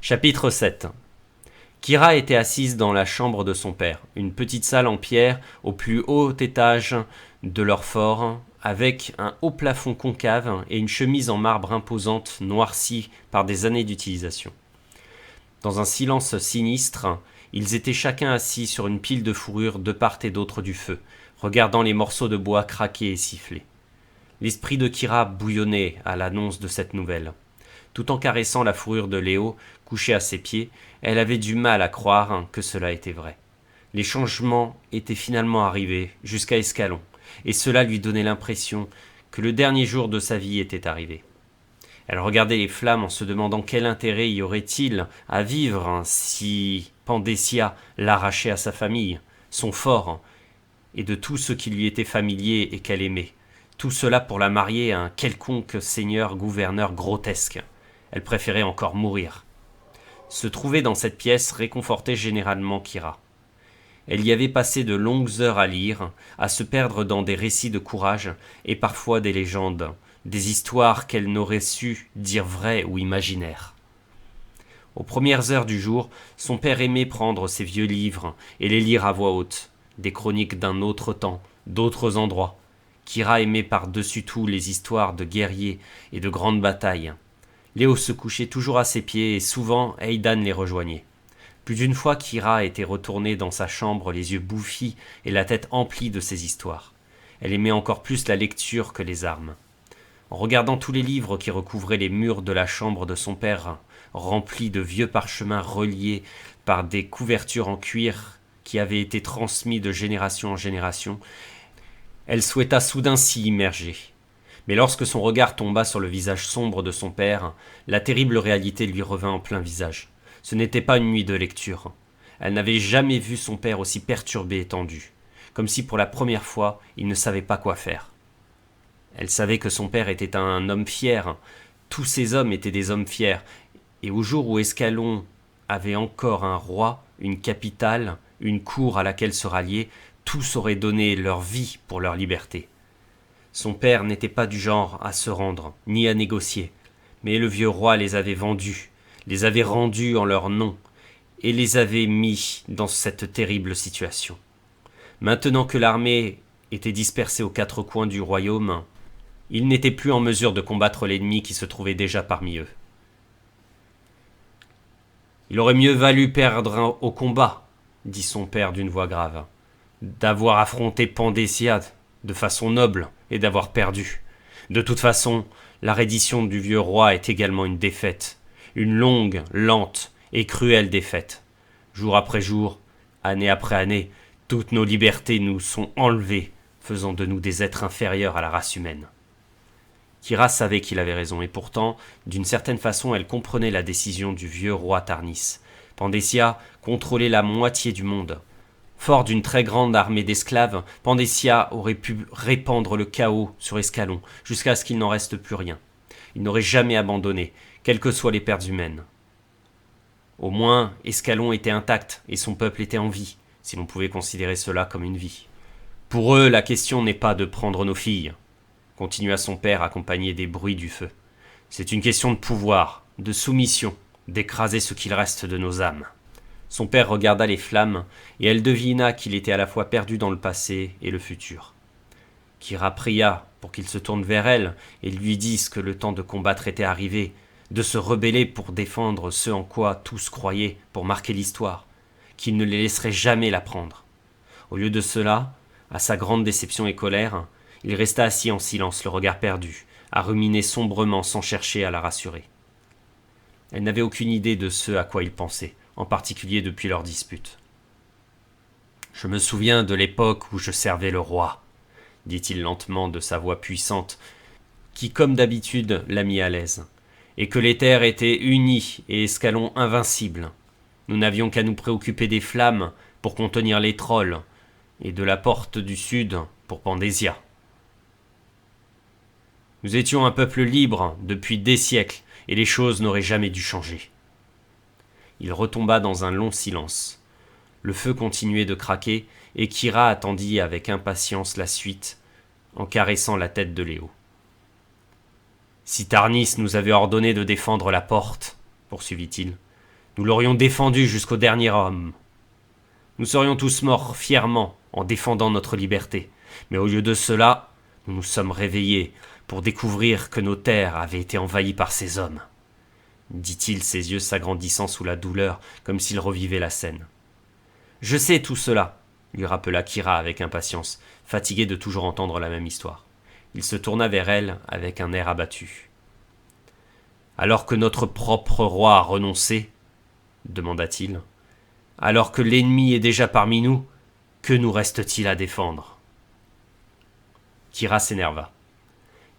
Chapitre 7. Kira était assise dans la chambre de son père, une petite salle en pierre au plus haut étage de leur fort, avec un haut plafond concave et une chemise en marbre imposante noircie par des années d'utilisation. Dans un silence sinistre, ils étaient chacun assis sur une pile de fourrure de part et d'autre du feu, regardant les morceaux de bois craquer et siffler. L'esprit de Kira bouillonnait à l'annonce de cette nouvelle. Tout en caressant la fourrure de Léo, couchée à ses pieds, elle avait du mal à croire que cela était vrai. Les changements étaient finalement arrivés jusqu'à Escalon, et cela lui donnait l'impression que le dernier jour de sa vie était arrivé. Elle regardait les flammes en se demandant quel intérêt y aurait-il à vivre si Pandécia l'arrachait à sa famille, son fort, et de tout ce qui lui était familier et qu'elle aimait. Tout cela pour la marier à un quelconque seigneur-gouverneur grotesque. Elle préférait encore mourir. Se trouver dans cette pièce réconfortait généralement Kira. Elle y avait passé de longues heures à lire, à se perdre dans des récits de courage et parfois des légendes, des histoires qu'elle n'aurait su dire vraies ou imaginaires. Aux premières heures du jour, son père aimait prendre ses vieux livres et les lire à voix haute, des chroniques d'un autre temps, d'autres endroits. Kira aimait par-dessus tout les histoires de guerriers et de grandes batailles. Léo se couchait toujours à ses pieds et souvent Aidan les rejoignait. Plus d'une fois, Kira était retournée dans sa chambre, les yeux bouffis et la tête emplie de ces histoires. Elle aimait encore plus la lecture que les armes. En regardant tous les livres qui recouvraient les murs de la chambre de son père, remplis de vieux parchemins reliés par des couvertures en cuir qui avaient été transmis de génération en génération, elle souhaita soudain s'y immerger. Mais lorsque son regard tomba sur le visage sombre de son père, la terrible réalité lui revint en plein visage. Ce n'était pas une nuit de lecture. Elle n'avait jamais vu son père aussi perturbé et tendu, comme si pour la première fois il ne savait pas quoi faire. Elle savait que son père était un homme fier. Tous ces hommes étaient des hommes fiers. Et au jour où Escalon avait encore un roi, une capitale, une cour à laquelle se rallier, tous auraient donné leur vie pour leur liberté. Son père n'était pas du genre à se rendre, ni à négocier, mais le vieux roi les avait vendus, les avait rendus en leur nom, et les avait mis dans cette terrible situation. Maintenant que l'armée était dispersée aux quatre coins du royaume, ils n'étaient plus en mesure de combattre l'ennemi qui se trouvait déjà parmi eux. « Il aurait mieux valu perdre au combat, » dit son père d'une voix grave, « d'avoir affronté Pandécia de façon noble et d'avoir perdu. De toute façon, la reddition du vieux roi est également une défaite, une longue, lente et cruelle défaite. Jour après jour, année après année, toutes nos libertés nous sont enlevées, faisant de nous des êtres inférieurs à la race humaine. » Kira savait qu'il avait raison, et pourtant, d'une certaine façon, elle comprenait la décision du vieux roi Tarnis. Pandécia contrôlait la moitié du monde. Fort d'une très grande armée d'esclaves, Pandécia aurait pu répandre le chaos sur Escalon, jusqu'à ce qu'il n'en reste plus rien. Il n'aurait jamais abandonné, quelles que soient les pertes humaines. Au moins, Escalon était intact, et son peuple était en vie, si l'on pouvait considérer cela comme une vie. Pour eux, la question n'est pas de prendre nos filles, continua son père accompagné des bruits du feu. C'est une question de pouvoir, de soumission, d'écraser ce qu'il reste de nos âmes. Son père regarda les flammes, et elle devina qu'il était à la fois perdu dans le passé et le futur. Kira pria pour qu'il se tourne vers elle et lui dise que le temps de combattre était arrivé, de se rebeller pour défendre ce en quoi tous croyaient, pour marquer l'histoire, qu'il ne les laisserait jamais la prendre. Au lieu de cela, à sa grande déception et colère, il resta assis en silence, le regard perdu, à ruminer sombrement sans chercher à la rassurer. Elle n'avait aucune idée de ce à quoi il pensait, en particulier depuis leur dispute. « Je me souviens de l'époque où je servais le roi, » dit-il lentement de sa voix puissante, qui, comme d'habitude, la mit à l'aise, « et que les terres étaient unies et Escalon invincible. Nous n'avions qu'à nous préoccuper des flammes pour contenir les trolls, et de la porte du sud pour Pandésia. Nous étions un peuple libre depuis des siècles, et les choses n'auraient jamais dû changer. » Il retomba dans un long silence. Le feu continuait de craquer, et Kira attendit avec impatience la suite, en caressant la tête de Léo. « Si Tarnis nous avait ordonné de défendre la porte, poursuivit-il, Nous l'aurions défendu jusqu'au dernier homme. Nous serions tous morts fièrement en défendant notre liberté. Mais au lieu de cela, nous nous sommes réveillés pour découvrir que nos terres avaient été envahies par ces hommes, dit-il, ses yeux s'agrandissant sous la douleur, comme s'il revivait la scène. Je sais tout cela, lui rappela Kira avec impatience, fatigué de toujours entendre la même histoire. Il se tourna vers elle avec un air abattu. Alors que notre propre roi a renoncé, demanda-t-il, alors que l'ennemi est déjà parmi nous, que nous reste-t-il à défendre? Kira s'énerva.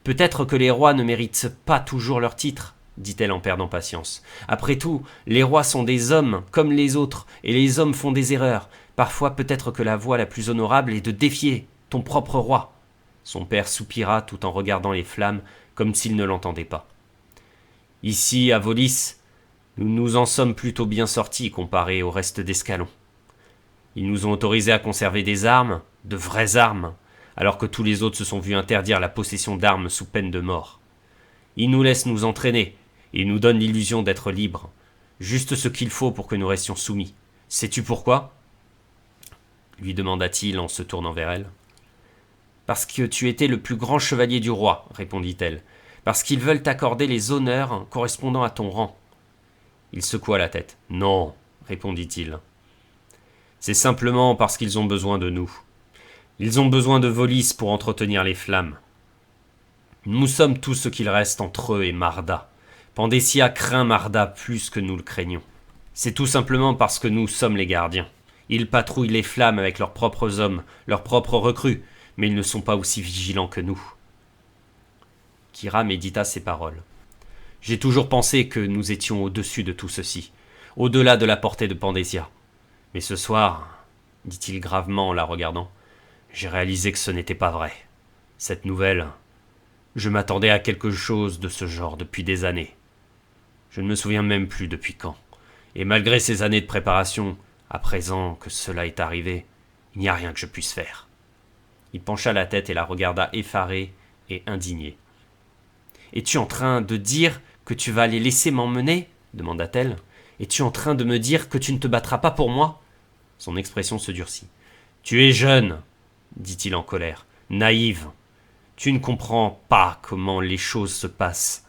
Peut-être que les rois ne méritent pas toujours leur titre, dit-elle en perdant patience. Après tout, les rois sont des hommes comme les autres, et les hommes font des erreurs. Parfois peut-être que la voie la plus honorable est de défier ton propre roi. Son père soupira tout en regardant les flammes, comme s'il ne l'entendait pas. Ici, à Volis, nous nous en sommes plutôt bien sortis comparés au reste d'Escalon. Ils nous ont autorisés à conserver des armes, de vraies armes, alors que tous les autres se sont vus interdire la possession d'armes sous peine de mort. Ils nous laissent nous entraîner, et ils nous donnent l'illusion d'être libres, juste ce qu'il faut pour que nous restions soumis. Sais-tu pourquoi ? Lui demanda-t-il en se tournant vers elle. Parce que tu étais le plus grand chevalier du roi, répondit-elle, parce qu'ils veulent t'accorder les honneurs correspondant à ton rang. Il secoua la tête. Non, répondit-il. C'est simplement parce qu'ils ont besoin de nous. Ils ont besoin de Volis pour entretenir les flammes. Nous sommes tout ce qu'il reste entre eux et Marda. Pandécia craint Marda plus que nous le craignons. C'est tout simplement parce que nous sommes les gardiens. Ils patrouillent les flammes avec leurs propres hommes, leurs propres recrues, mais ils ne sont pas aussi vigilants que nous. Kira médita ces paroles. J'ai toujours pensé que nous étions au-dessus de tout ceci, au-delà de la portée de Pandécia. Mais ce soir, dit-il gravement en la regardant, j'ai réalisé que ce n'était pas vrai. Cette nouvelle, je m'attendais à quelque chose de ce genre depuis des années. Je ne me souviens même plus depuis quand. Et malgré ces années de préparation, à présent que cela est arrivé, il n'y a rien que je puisse faire. Il pencha la tête et la regarda effaré et indigné. « Es-tu en train de dire que tu vas les laisser m'emmener » demanda-t-elle. « Es-tu en train de me dire que tu ne te battras pas pour moi ?» Son expression se durcit. « Tu es jeune, dit-il en colère, naïve. Tu ne comprends pas comment les choses se passent.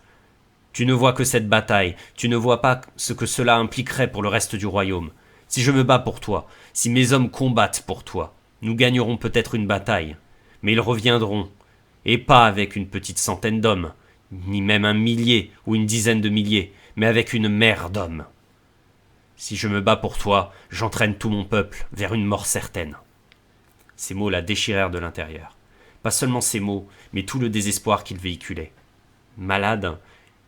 Tu ne vois que cette bataille, tu ne vois pas ce que cela impliquerait pour le reste du royaume. Si je me bats pour toi, si mes hommes combattent pour toi, nous gagnerons peut-être une bataille, mais ils reviendront, et pas avec une petite centaine d'hommes, ni même un millier ou une dizaine de milliers, mais avec une mer d'hommes. Si je me bats pour toi, j'entraîne tout mon peuple vers une mort certaine. » Ces mots la déchirèrent de l'intérieur. Pas seulement ces mots, mais tout le désespoir qu'ils véhiculaient. Malade,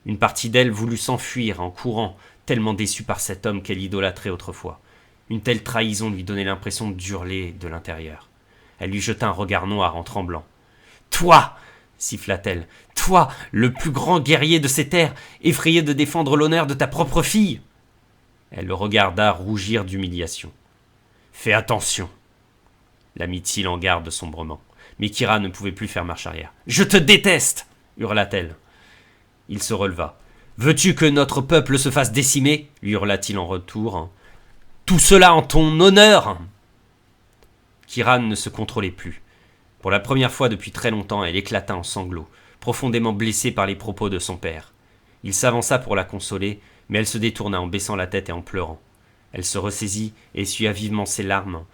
une partie d'elle voulut s'enfuir en courant, tellement déçue par cet homme qu'elle idolâtrait autrefois. Une telle trahison lui donnait l'impression d'hurler de l'intérieur. Elle lui jeta un regard noir en tremblant. « Toi !» siffla-t-elle. « Toi, le plus grand guerrier de ces terres, effrayé de défendre l'honneur de ta propre fille !» Elle le regarda rougir d'humiliation. « Fais attention !» la mit-il en garde sombrement. Mais Kira ne pouvait plus faire marche arrière. « Je te déteste !» hurla-t-elle. Il se releva. « Veux-tu que notre peuple se fasse décimer ?» lui hurla-t-il en retour. « Tout cela en ton honneur !» Kira ne se contrôlait plus. Pour la première fois depuis très longtemps, elle éclata en sanglots, profondément blessée par les propos de son père. Il s'avança pour la consoler, mais elle se détourna en baissant la tête et en pleurant. Elle se ressaisit et essuya vivement ses larmes,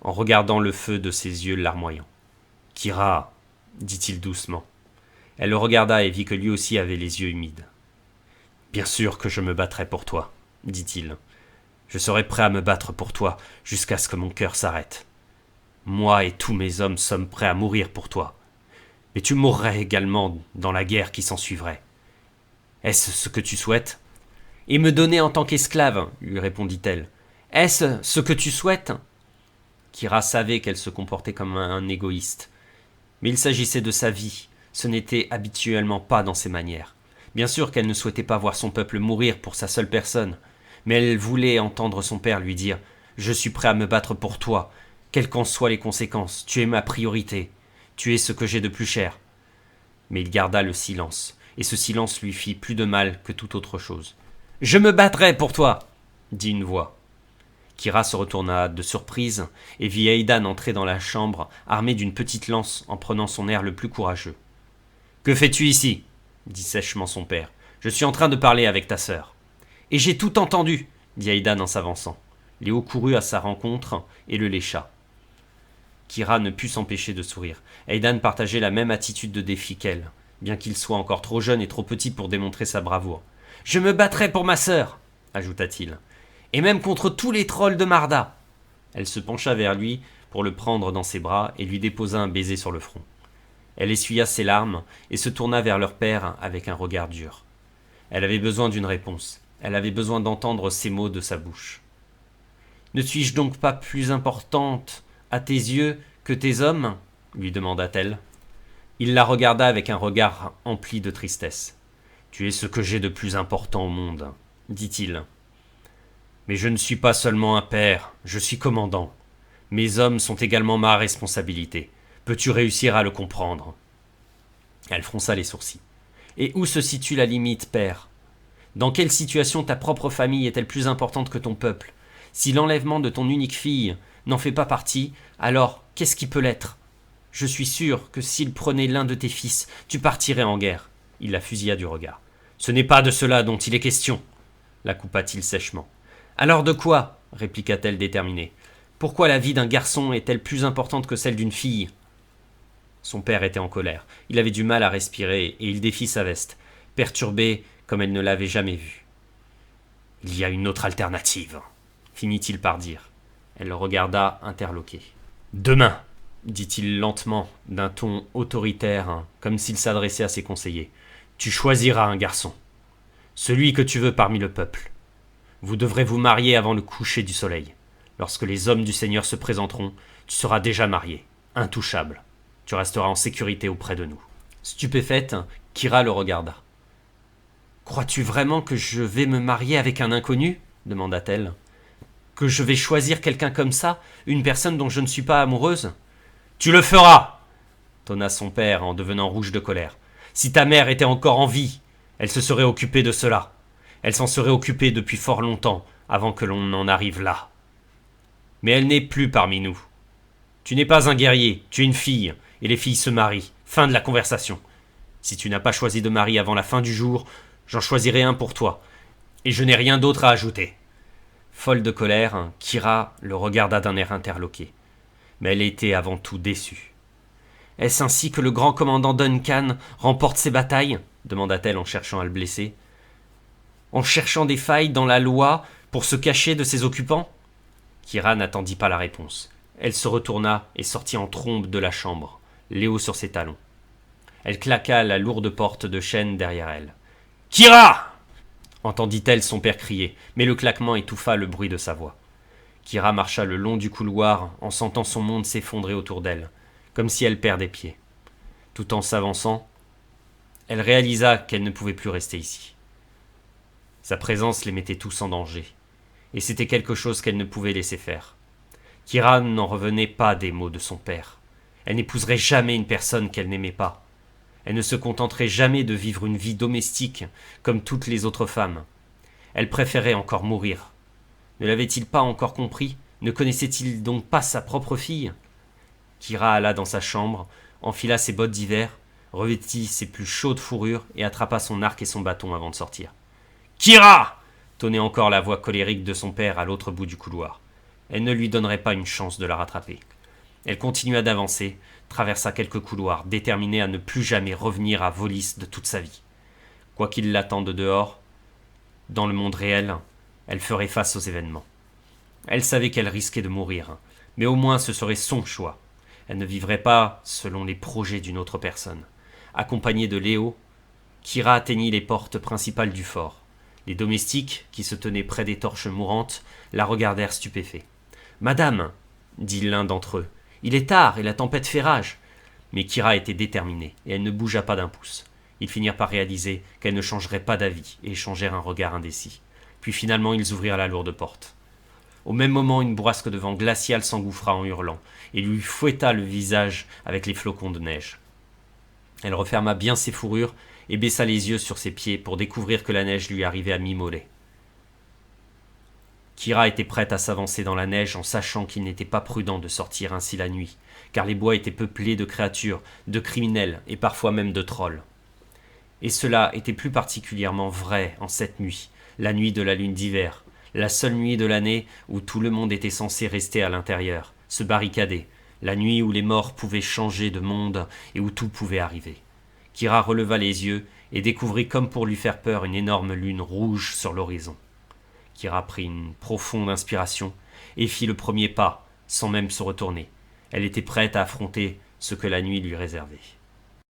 en regardant le feu de ses yeux larmoyants. « Kira !» dit-il doucement. Elle le regarda et vit que lui aussi avait les yeux humides. « Bien sûr que je me battrai pour toi, » dit-il. « Je serai prêt à me battre pour toi jusqu'à ce que mon cœur s'arrête. Moi et tous mes hommes sommes prêts à mourir pour toi. Mais tu mourrais également dans la guerre qui s'ensuivrait. Est-ce ce que tu souhaites ? » « Et me donner en tant qu'esclave, » lui répondit-elle. « Est-ce ce que tu souhaites ?» Kira savait qu'elle se comportait comme un égoïste. Mais il s'agissait de sa vie. Ce n'était habituellement pas dans ses manières. Bien sûr qu'elle ne souhaitait pas voir son peuple mourir pour sa seule personne, mais elle voulait entendre son père lui dire « Je suis prêt à me battre pour toi, quelles qu'en soient les conséquences, tu es ma priorité, tu es ce que j'ai de plus cher. » Mais il garda le silence, et ce silence lui fit plus de mal que toute autre chose. « Je me battrai pour toi !» dit une voix. Kira se retourna de surprise et vit Aidan entrer dans la chambre armé d'une petite lance en prenant son air le plus courageux. « Que fais-tu ici » dit sèchement son père. « Je suis en train de parler avec ta sœur. »« Et j'ai tout entendu » dit Aidan en s'avançant. Léo courut à sa rencontre et le lécha. Kira ne put s'empêcher de sourire. Aidan partageait la même attitude de défi qu'elle, bien qu'il soit encore trop jeune et trop petit pour démontrer sa bravoure. « Je me battrai pour ma sœur » ajouta-t-il. « Et même contre tous les trolls de Marda !» Elle se pencha vers lui pour le prendre dans ses bras et lui déposa un baiser sur le front. Elle essuya ses larmes et se tourna vers leur père avec un regard dur. Elle avait besoin d'une réponse. Elle avait besoin d'entendre ces mots de sa bouche. « Ne suis-je donc pas plus importante à tes yeux que tes hommes ?» lui demanda-t-elle. Il la regarda avec un regard empli de tristesse. « Tu es ce que j'ai de plus important au monde, » dit-il. « Mais je ne suis pas seulement un père, je suis commandant. Mes hommes sont également ma responsabilité. Peux-tu réussir à le comprendre ?» Elle fronça les sourcils. « Et où se situe la limite, père ? Dans quelle situation ta propre famille est-elle plus importante que ton peuple ? Si l'enlèvement de ton unique fille n'en fait pas partie, alors qu'est-ce qui peut l'être ? Je suis sûr que s'il prenait l'un de tes fils, tu partirais en guerre. » Il la fusilla du regard. « Ce n'est pas de cela dont il est question, » la coupa-t-il sèchement. « Alors de quoi ?» répliqua-t-elle déterminée. « Pourquoi la vie d'un garçon est-elle plus importante que celle d'une fille ?» Son père était en colère. Il avait du mal à respirer et il défit sa veste, perturbé comme elle ne l'avait jamais vu. « Il y a une autre alternative, » finit-il par dire. Elle le regarda interloquée. « Demain, » dit-il lentement, d'un ton autoritaire, comme s'il s'adressait à ses conseillers, « tu choisiras un garçon, celui que tu veux parmi le peuple. Vous devrez vous marier avant le coucher du soleil. Lorsque les hommes du Seigneur se présenteront, tu seras déjà marié, intouchable. Tu resteras en sécurité auprès de nous. » Stupéfaite, Kira le regarda. « Crois-tu vraiment que je vais me marier avec un inconnu ?» demanda-t-elle. « Que je vais choisir quelqu'un comme ça, une personne dont je ne suis pas amoureuse ?»« Tu le feras !» tonna son père en devenant rouge de colère. « Si ta mère était encore en vie, elle se serait occupée de cela. Elle s'en serait occupée depuis fort longtemps, avant que l'on en arrive là. Mais elle n'est plus parmi nous. Tu n'es pas un guerrier, tu es une fille, et les filles se marient. Fin de la conversation. Si tu n'as pas choisi de mari avant la fin du jour, j'en choisirai un pour toi, et je n'ai rien d'autre à ajouter. » Folle de colère, Kira le regarda d'un air interloqué. Mais elle était avant tout déçue. « Est-ce ainsi que le grand commandant Duncan remporte ses batailles ?» demanda-t-elle en cherchant à le blesser. « En cherchant des failles dans la loi pour se cacher de ses occupants ?» Kira n'attendit pas la réponse. Elle se retourna et sortit en trombe de la chambre, Léo sur ses talons. Elle claqua la lourde porte de chêne derrière elle. « Kira !» entendit-elle son père crier, mais le claquement étouffa le bruit de sa voix. Kira marcha le long du couloir en sentant son monde s'effondrer autour d'elle, comme si elle perdait pied. Tout en s'avançant, elle réalisa qu'elle ne pouvait plus rester ici. Sa présence les mettait tous en danger, et c'était quelque chose qu'elle ne pouvait laisser faire. Kira n'en revenait pas des mots de son père. Elle n'épouserait jamais une personne qu'elle n'aimait pas. Elle ne se contenterait jamais de vivre une vie domestique comme toutes les autres femmes. Elle préférait encore mourir. Ne l'avait-il pas encore compris ? Ne connaissait-il donc pas sa propre fille ? Kira alla dans sa chambre, enfila ses bottes d'hiver, revêtit ses plus chaudes fourrures et attrapa son arc et son bâton avant de sortir. « Kira !» tonnait encore la voix colérique de son père à l'autre bout du couloir. Elle ne lui donnerait pas une chance de la rattraper. Elle continua d'avancer, traversa quelques couloirs, déterminée à ne plus jamais revenir à Volis de toute sa vie. Quoi qu'il l'attende dehors, dans le monde réel, elle ferait face aux événements. Elle savait qu'elle risquait de mourir, mais au moins ce serait son choix. Elle ne vivrait pas selon les projets d'une autre personne. Accompagnée de Léo, Kira atteignit les portes principales du fort. Les domestiques, qui se tenaient près des torches mourantes, la regardèrent stupéfaits. « Madame !» dit l'un d'entre eux. « Il est tard et la tempête fait rage. » Mais Kira était déterminée, et elle ne bougea pas d'un pouce. Ils finirent par réaliser qu'elle ne changerait pas d'avis, et échangèrent un regard indécis. Puis finalement ils ouvrirent la lourde porte. Au même moment, une bourrasque de vent glacial s'engouffra en hurlant, et lui fouetta le visage avec les flocons de neige. Elle referma bien ses fourrures, et baissa les yeux sur ses pieds pour découvrir que la neige lui arrivait à mi-mollet. Kira était prête à s'avancer dans la neige en sachant qu'il n'était pas prudent de sortir ainsi la nuit, car les bois étaient peuplés de créatures, de criminels et parfois même de trolls. Et cela était plus particulièrement vrai en cette nuit, la nuit de la lune d'hiver, la seule nuit de l'année où tout le monde était censé rester à l'intérieur, se barricader, la nuit où les morts pouvaient changer de monde et où tout pouvait arriver. Kira releva les yeux et découvrit comme pour lui faire peur une énorme lune rouge sur l'horizon. Kira prit une profonde inspiration et fit le premier pas, sans même se retourner. Elle était prête à affronter ce que la nuit lui réservait.